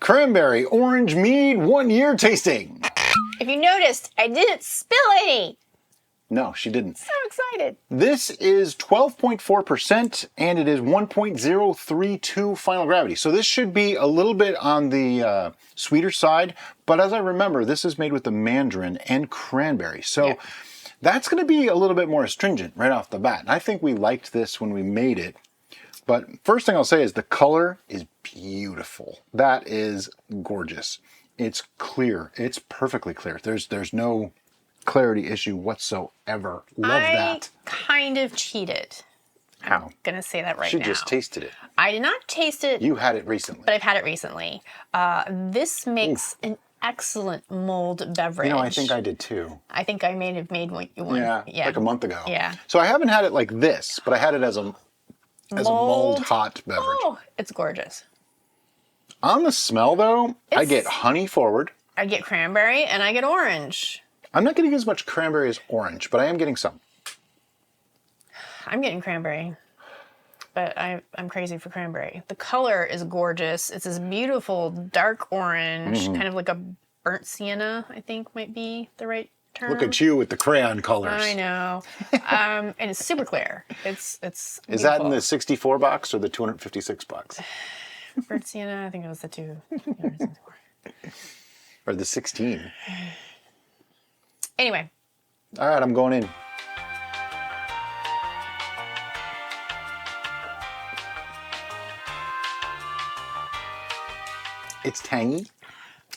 Cranberry Orange Mead 1 year tasting. If you noticed, I didn't spill any. No, she didn't. So excited. This is 12.4% and it is 1.032 final gravity. So this should be a little bit on the sweeter side, but as I remember, this is made with the mandarin and cranberry. So that's going to be a little bit more astringent right off the bat. And I think we liked this when we made it. But first thing I'll say is the color is beautiful. That is gorgeous. It's clear. It's perfectly clear. There's no clarity issue whatsoever. Love that. I kind of cheated. How? I'm going to say that right She now. just tasted it. I did not taste it. You had it recently. But I've had it recently. This makes an excellent mulled beverage. You know, I think I did too. I think I may have made one. Yeah, like a month ago. Yeah. So I haven't had it like this, but I had it as a mulled hot beverage. Oh, it's gorgeous. On the smell though, I get honey forward. I get cranberry and I get orange. I'm not getting as much cranberry as orange, but I am getting some. I'm getting cranberry, but I'm crazy for cranberry. The color is gorgeous. It's this beautiful dark orange, kind of like a burnt sienna, I think might be the right term. Look at you with the crayon colors. I know. And it's super clear. It's Is beautiful. that in the 64 box or the 256 box? burnt sienna? I think it was the 2. Or the 16? Anyway. All right, I'm going in. It's tangy.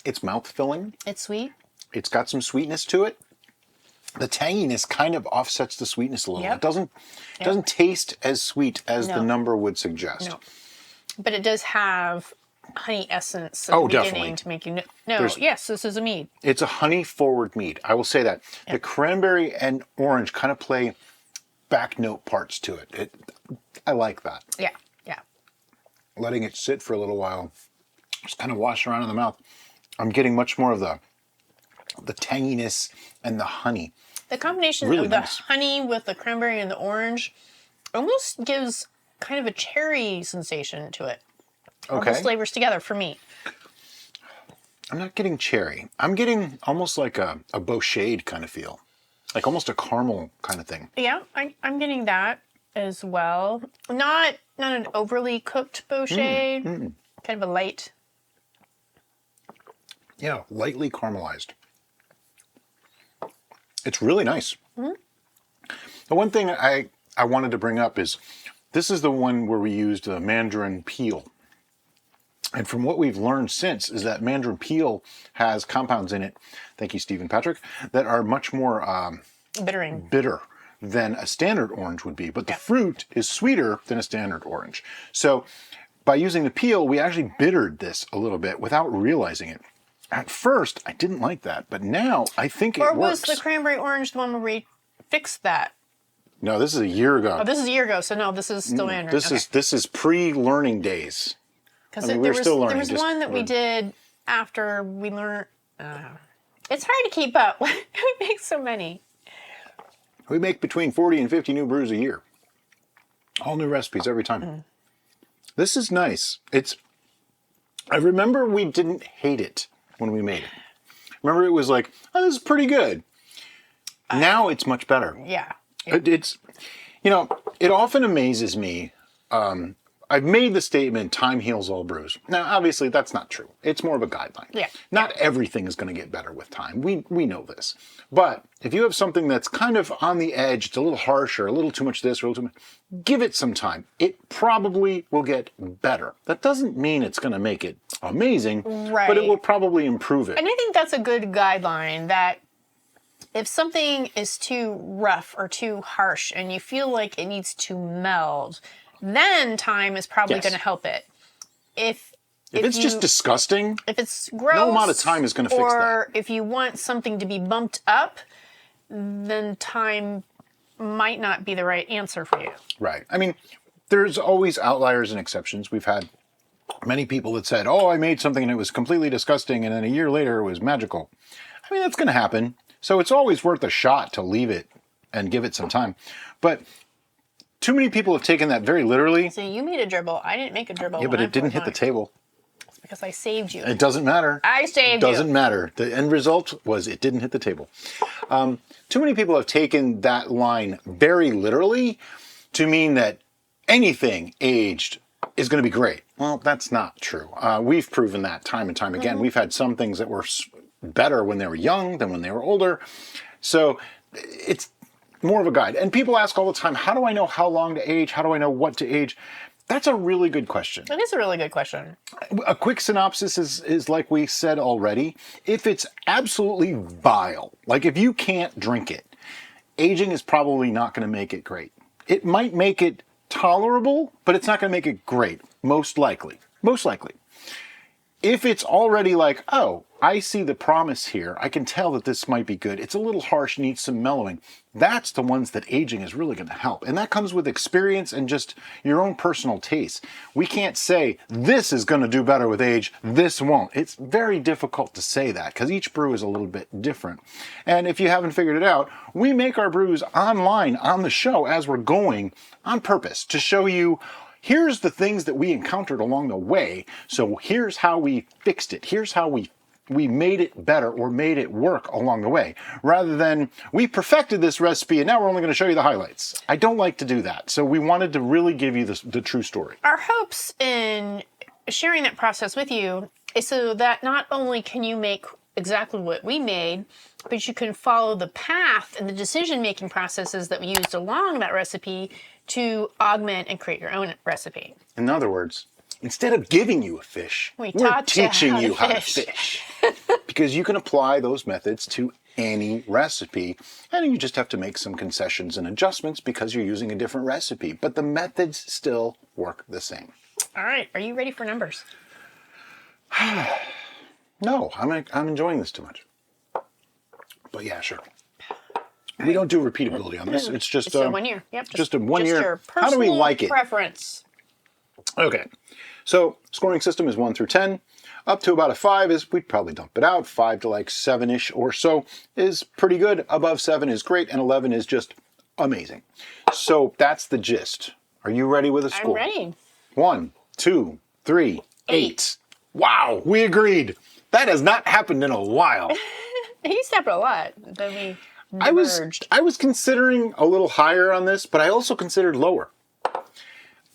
It's mouth-filling. It's sweet. It's got some sweetness to it. The tanginess kind of offsets the sweetness a little. Yep. It doesn't taste as sweet as the number would suggest. No. But it does have honey essence at Oh, the beginning definitely. to make you know, yes, this is a mead. It's a honey-forward mead. I will say that. Yep. The cranberry and orange kind of play back note parts to it. I like that. Yeah, yeah. Letting it sit for a little while, just kind of wash around in the mouth. I'm getting much more of the tanginess and the honey. The combination Really of the nice. honey with the cranberry and the orange almost gives kind of a cherry sensation to it. All Okay. those flavors together for me. I'm not getting cherry. I'm getting almost like a bocade kind of feel. Like almost a caramel kind of thing. Yeah, I'm getting that as well. Not an overly cooked bocade. Kind of a light. Yeah, lightly caramelized. It's really nice. The one thing I wanted to bring up is this is the one where we used the mandarin peel. And from what we've learned since is that mandarin peel has compounds in it, thank you Stephen Patrick, that are much more Bittering. bitter than a standard orange would be. But the fruit is sweeter than a standard orange. So by using the peel, we actually bittered this a little bit without realizing it. At first, I didn't like that, but now I think it works. Or was the cranberry orange the one where we fixed that? No, this is a year ago. Oh, this is a year ago, so no, this is still mandarin. This is pre-learning days. Because I mean, we're still learning. There was one that we did after we learned. It's hard to keep up. We make so many. We make between 40 and 50 new brews a year. All new recipes every time. This is nice. I remember we didn't hate it when we made it. Remember it was like, oh, this is pretty good. Now it's much better. Yeah. It's, you know, it often amazes me. I've made the statement, time heals all brews. Now, obviously, that's not true. It's more of a guideline. Yeah. Not everything is going to get better with time. We know this. But if you have something that's kind of on the edge, it's a little harsh or a little too much this or a little too much, give it some time. It probably will get better. That doesn't mean it's going to make it amazing, Right. but it will probably improve it. And I think that's a good guideline that if something is too rough or too harsh and you feel like it needs to meld, then time is probably going to help it. If it's just disgusting, if it's gross, no amount of time is going to fix that. Or if you want something to be bumped up, then time might not be the right answer for you. Right. I mean, there's always outliers and exceptions. We've had many people that said, oh, I made something and it was completely disgusting, and then a year later it was magical. I mean, that's going to happen. So it's always worth a shot to leave it and give it some time. But too many people have taken that very literally. So you made a dribble. I didn't make a dribble. Yeah, but it didn't hit the table. because I saved you. It doesn't matter. I saved you. Doesn't matter. The end result was it didn't hit the table. Too many people have taken that line very literally to mean that anything aged is going to be great. Well, that's not true. We've proven that time and time again. We've had some things that were better when they were young than when they were older. So it's more of a guide. And people ask all the time, how do I know how long to age? How do I know what to age? That's a really good question. It is a really good question. A quick synopsis is like we said already. If it's absolutely vile, like if you can't drink it, aging is probably not going to make it great. It might make it tolerable, but it's not going to make it great, most likely. Most likely. If it's already like, oh, I see the promise here, I can tell that this might be good, it's a little harsh, needs some mellowing, that's the ones that aging is really going to help. And that comes with experience and just your own personal taste. We can't say, this is going to do better with age, this won't. It's very difficult to say that because each brew is a little bit different. And if you haven't figured it out, we make our brews online on the show as we're going on purpose to show you, here's the things that we encountered along the way. So here's how we fixed it. Here's how we made it better or made it work along the way. Rather than, we perfected this recipe and now we're only going to show you the highlights. I don't like to do that. So we wanted to really give you the true story. Our hopes in sharing that process with you is so that not only can you make exactly what we made, but you can follow the path and the decision-making processes that we used along that recipe to augment and create your own recipe. In other words, instead of giving you a fish, we're teaching you how to fish. Because you can apply those methods to any recipe, and you just have to make some concessions and adjustments because you're using a different recipe. But the methods still work the same. All right, are you ready for numbers? No, I'm enjoying this too much. But yeah, sure. We don't do repeatability on this. It's just a 1 year. Yep. Just a 1 year. Your How do we like it? Preference. Okay. So scoring system is 1 through 10. Up to about a 5 is, we'd probably dump it out. 5 to like 7-ish or so is pretty good. Above 7 is great. And 11 is just amazing. So that's the gist. Are you ready with a score? I'm ready. 1, 2, 3, 8. Wow, we agreed. That has not happened in a while. It used to happen a lot. Then we I was considering a little higher on this, but I also considered lower.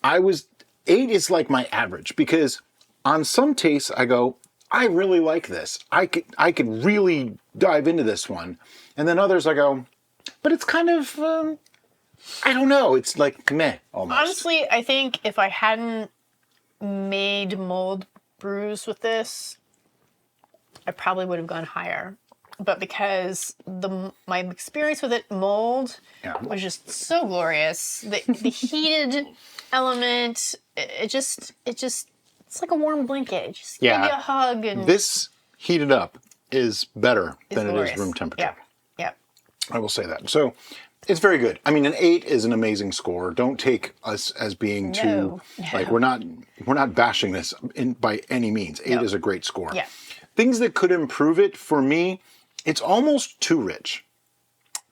8 is like my average because on some tastes I go, I really like this. I could really dive into this one. And then others I go, but it's kind of, I don't know. It's like meh almost. Honestly, I think if I hadn't made mold brews with this, I probably would have gone higher. But because my experience with it, mold, was just so glorious. The heated element, it's like a warm blanket. Just give you a hug. And this heated up is better than it is room temperature. Yeah. I will say that. So it's very good. I mean, an 8 is an amazing score. Don't take us as being too like we're not bashing this by any means. 8 is a great score. Yeah. Things that could improve it for me, it's almost too rich.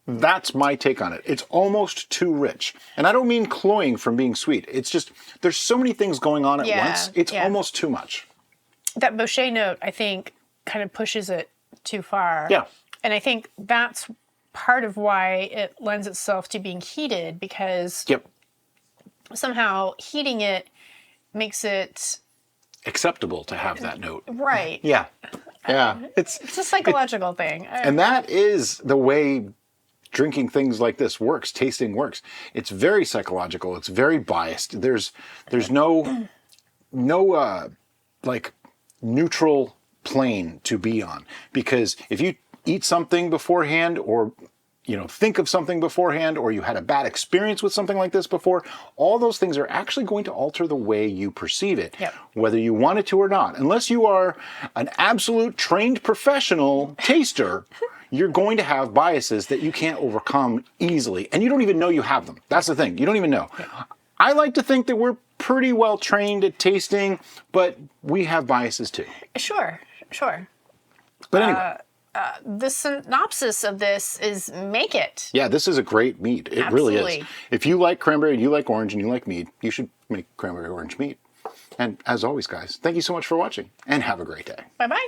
That's my take on it. It's almost too rich. And I don't mean cloying from being sweet. It's just, there's so many things going on at once. It's almost too much. That Boucher note, I think, kind of pushes it too far. Yeah. And I think that's part of why it lends itself to being heated, because somehow heating it makes it acceptable to have that note. Right. Yeah. It's a psychological thing. And that is the way drinking things like this works, tasting works. It's very psychological. It's very biased. There's no like neutral plane to be on, because if you eat something beforehand or think of something beforehand, or you had a bad experience with something like this before, all those things are actually going to alter the way you perceive it, whether you want it to or not. Unless you are an absolute trained professional taster, you're going to have biases that you can't overcome easily. And you don't even know you have them. That's the thing. You don't even know. I like to think that we're pretty well trained at tasting, but we have biases too. Sure. But anyway. The synopsis of this is make it. Yeah, this is a great mead. It really is. If you like cranberry and you like orange and you like mead, you should make cranberry orange mead. And as always, guys, thank you so much for watching and have a great day. Bye-bye.